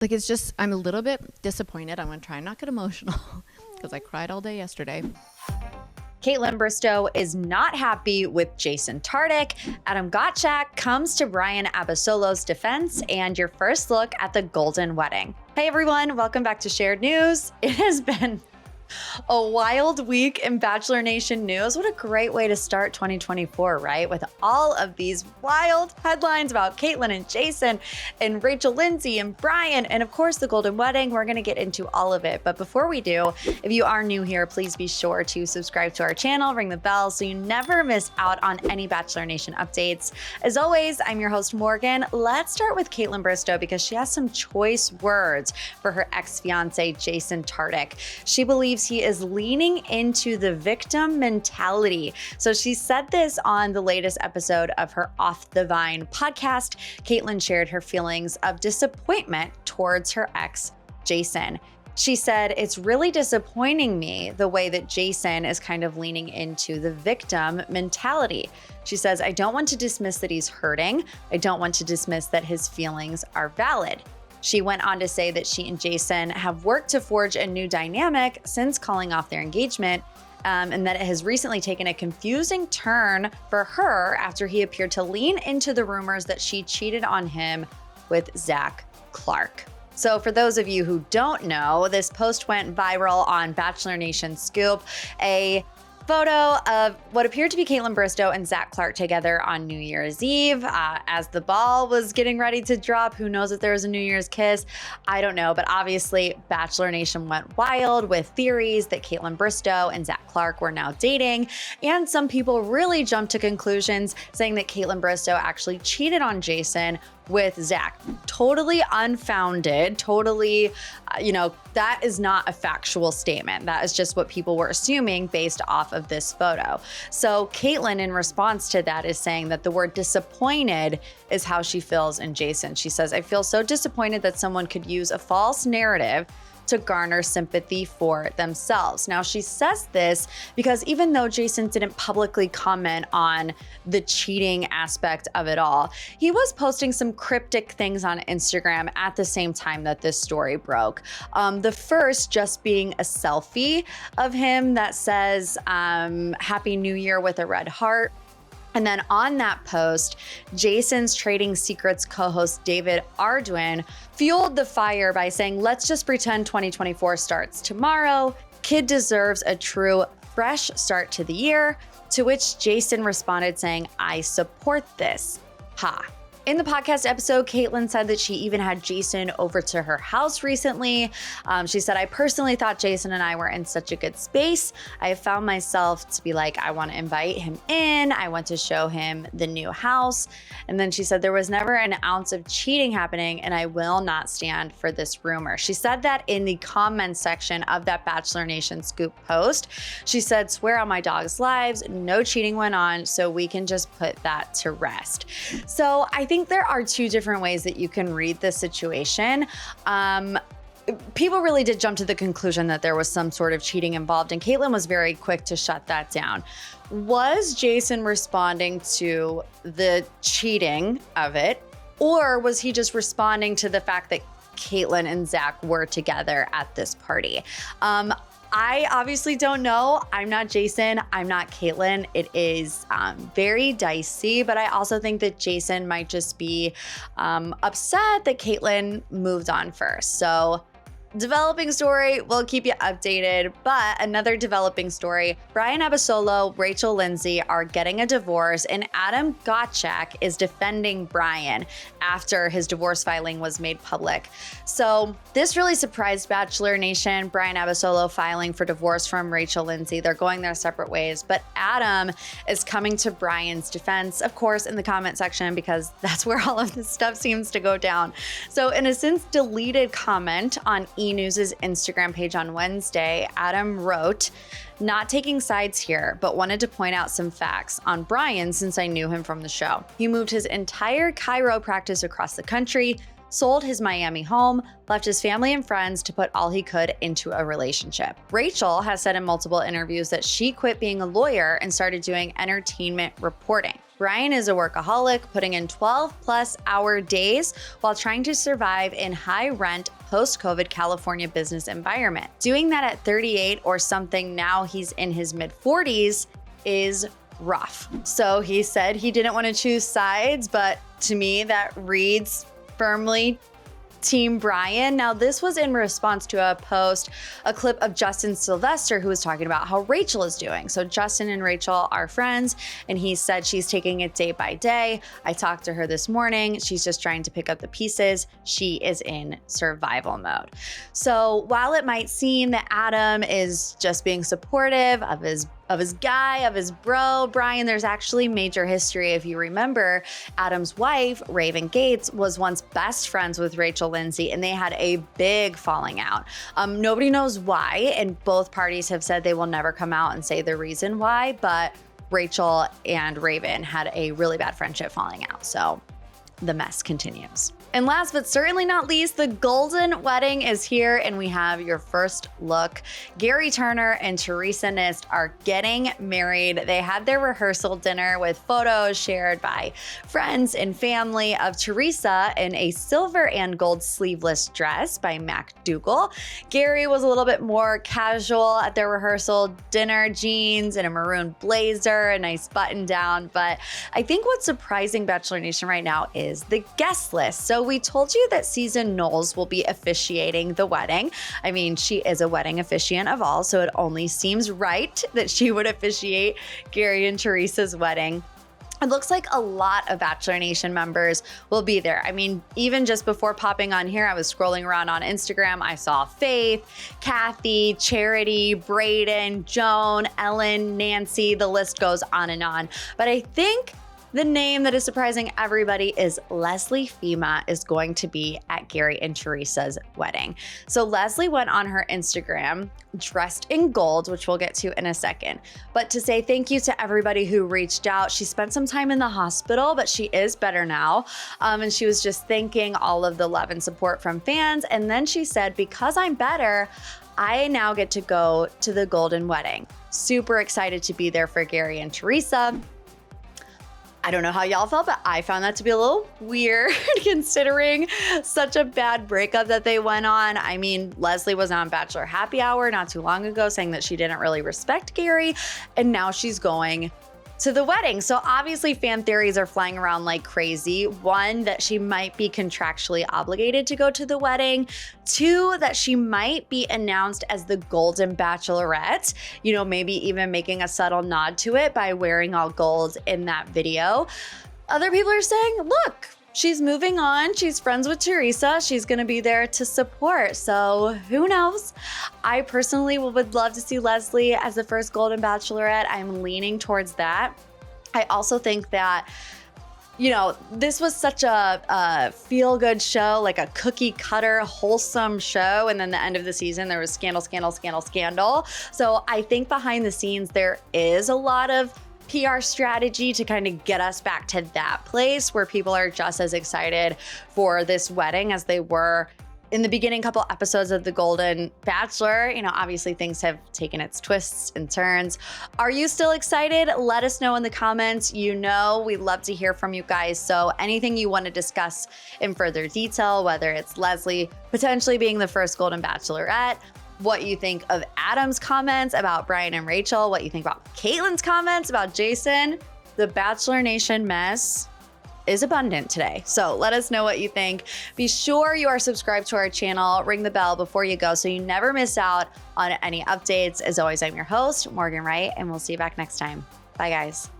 Like, it's just, I'm a little bit disappointed. I'm going to try and not get emotional because I cried all day yesterday. Kaitlyn Bristowe is not happy with Jason Tartick. Adam Gottschalk comes to Bryan Abasolo's defense, and your first look at the Golden Wedding. Hey everyone, welcome back to Shared News. It has been a wild week in Bachelor Nation news. What a great way to start 2024, right? With all of these wild headlines about Kaitlyn and Jason and Rachel Lindsay and Bryan, and of course the Golden Wedding. We're going to get into all of it. But before we do, if you are new here, please be sure to subscribe to our channel, ring the bell so you never miss out on any Bachelor Nation updates. As always, I'm your host, Morgan. Let's start with Kaitlyn Bristowe because she has some choice words for her ex-fiance, Jason Tartick. She believes he is leaning into the victim mentality. So she said this on the latest episode of her Off the Vine podcast. Kaitlyn shared her feelings of disappointment towards her ex, Jason. She said, "It's really disappointing me the way that Jason is kind of leaning into the victim mentality." She says, "I don't want to dismiss that he's hurting. I don't want to dismiss that his feelings are valid." She went on to say that she and Jason have worked to forge a new dynamic since calling off their engagement, and that it has recently taken a confusing turn for her after he appeared to lean into the rumors that she cheated on him with Zach Clark. So for those of you who don't know, this post went viral on Bachelor Nation Scoop, a photo of what appeared to be Kaitlyn Bristowe and Zach Clark together on New Year's Eve. As the ball was getting ready to drop, who knows if there was a New Year's kiss? I don't know, but obviously Bachelor Nation went wild with theories that Kaitlyn Bristowe and Zach Clark were now dating, and some people really jumped to conclusions saying that Kaitlyn Bristowe actually cheated on Jason with Zach. Totally unfounded, totally, that is not a factual statement. That is just what people were assuming based off of this photo. So Kaitlyn, in response to that, is saying that the word disappointed is how she feels in Jason. She says, "I feel so disappointed that someone could use a false narrative to garner sympathy for themselves." Now, she says this because even though Jason didn't publicly comment on the cheating aspect of it all, he was posting some cryptic things on Instagram at the same time that this story broke. The first just being a selfie of him that says, "Happy New Year" with a red heart. And then on that post, Jason's Trading Secrets co-host David Arduin fueled the fire by saying, "Let's just pretend 2024 starts tomorrow. Kid deserves a true fresh start to the year." To which Jason responded saying, "I support this. Ha." In the podcast episode, Kaitlyn said that she even had Jason over to her house recently. She said, "I personally thought Jason and I were in such a good space. I have found myself to be like, I want to invite him in. I want to show him the new house." And then she said, "There was never an ounce of cheating happening, and I will not stand for this rumor." She said that in the comments section of that Bachelor Nation Scoop post. She said, "Swear on my dog's lives, no cheating went on, so we can just put that to rest." So I think there are two different ways that you can read this situation. People really did jump to the conclusion that there was some sort of cheating involved, and Kaitlyn was very quick to shut that down. Was Jason responding to the cheating of it, or was he just responding to the fact that Kaitlyn and Zach were together at this party? I obviously don't know. I'm not Jason. I'm not Kaitlyn. It is very dicey, but I also think that Jason might just be upset that Kaitlyn moved on first. So developing story, we'll keep you updated. But another developing story, Bryan Abasolo, Rachel Lindsay are getting a divorce, and Adam Gottschalk is defending Bryan after his divorce filing was made public. So this really surprised Bachelor Nation. Bryan Abasolo filing for divorce from Rachel Lindsay. They're going their separate ways, but Adam is coming to Bryan's defense, of course, in the comment section, because that's where all of this stuff seems to go down. So in a since deleted comment on E!News' Instagram page on Wednesday, Adam wrote, "Not taking sides here, but wanted to point out some facts on Bryan since I knew him from the show. He moved his entire chiro practice across the country, sold his Miami home, left his family and friends to put all he could into a relationship. Rachel has said in multiple interviews that she quit being a lawyer and started doing entertainment reporting. Bryan is a workaholic, putting in 12-plus-hour days while trying to survive in high-rent, post-COVID California business environment. Doing that at 38 or something now he's in his mid-40s is rough. So he said he didn't want to choose sides, but to me that reads firmly Team Bryan. Now, this was in response to a clip of Justin Sylvester, who was talking about how Rachel is doing. So Justin and Rachel are friends, and he said she's taking it day by day. I talked to her this morning. She's just trying to pick up the pieces. She is in survival mode. So while it might seem that Adam is just being supportive of his guy, of his bro, Bryan, there's actually major history. If you remember, Adam's wife, Raven Gates, was once best friends with Rachel Lindsay, and they had a big falling out. Nobody knows why, and both parties have said they will never come out and say the reason why, but Rachel and Raven had a really bad friendship falling out. So the mess continues. And last but certainly not least, the golden wedding is here, and we have your first look. Gary Turner and Teresa Nist are getting married. They had their rehearsal dinner with photos shared by friends and family of Teresa in a silver and gold sleeveless dress by Mac Dougal. Gary was a little bit more casual at their rehearsal dinner, jeans and a maroon blazer, a nice button down. But I think what's surprising Bachelor Nation right now is the guest list. So we told you that Season Knowles will be officiating the wedding. I mean, she is a wedding officiant of all, so it only seems right that she would officiate Gary and Teresa's wedding. It looks like a lot of Bachelor Nation members will be there. I mean, even just before popping on here, I was scrolling around on Instagram. I saw Faith, Kathy, Charity, Brayden, Joan, Ellen, Nancy, the list goes on and on. But I think the name that is surprising everybody is Leslie Fema is going to be at Gary and Teresa's wedding. So Leslie went on her Instagram dressed in gold, which we'll get to in a second, but to say thank you to everybody who reached out. She spent some time in the hospital, but she is better now. And she was just thanking all of the love and support from fans. And then she said, because I'm better, I now get to go to the golden wedding. Super excited to be there for Gary and Teresa. I don't know how y'all felt, but I found that to be a little weird considering such a bad breakup that they went on. I mean, Leslie was on Bachelor Happy Hour not too long ago saying that she didn't really respect Gary, and now she's going to the wedding. So obviously fan theories are flying around like crazy. One, that she might be contractually obligated to go to the wedding. Two, that she might be announced as the Golden Bachelorette, you know, maybe even making a subtle nod to it by wearing all gold in that video. Other people are saying, look, she's moving on. She's friends with Teresa. She's going to be there to support. So who knows? I personally would love to see Leslie as the first Golden Bachelorette. I'm leaning towards that. I also think that, you know, this was such a feel-good show, like a cookie-cutter, wholesome show. And then the end of the season, there was scandal, scandal, scandal, scandal. So I think behind the scenes, there is a lot of PR strategy to kind of get us back to that place where people are just as excited for this wedding as they were in the beginning couple episodes of The Golden Bachelor. You know, obviously things have taken its twists and turns. Are you still excited? Let us know in the comments. You know, we love to hear from you guys. So anything you want to discuss in further detail, whether it's Leslie potentially being the first Golden Bachelorette, what you think of Adam's comments about Bryan and Rachel, what you think about Kaitlyn's comments about Jason, the Bachelor Nation mess is abundant today. So let us know what you think. Be sure you are subscribed to our channel. Ring the bell before you go so you never miss out on any updates. As always, I'm your host, Morgan Wright, and we'll see you back next time. Bye, guys.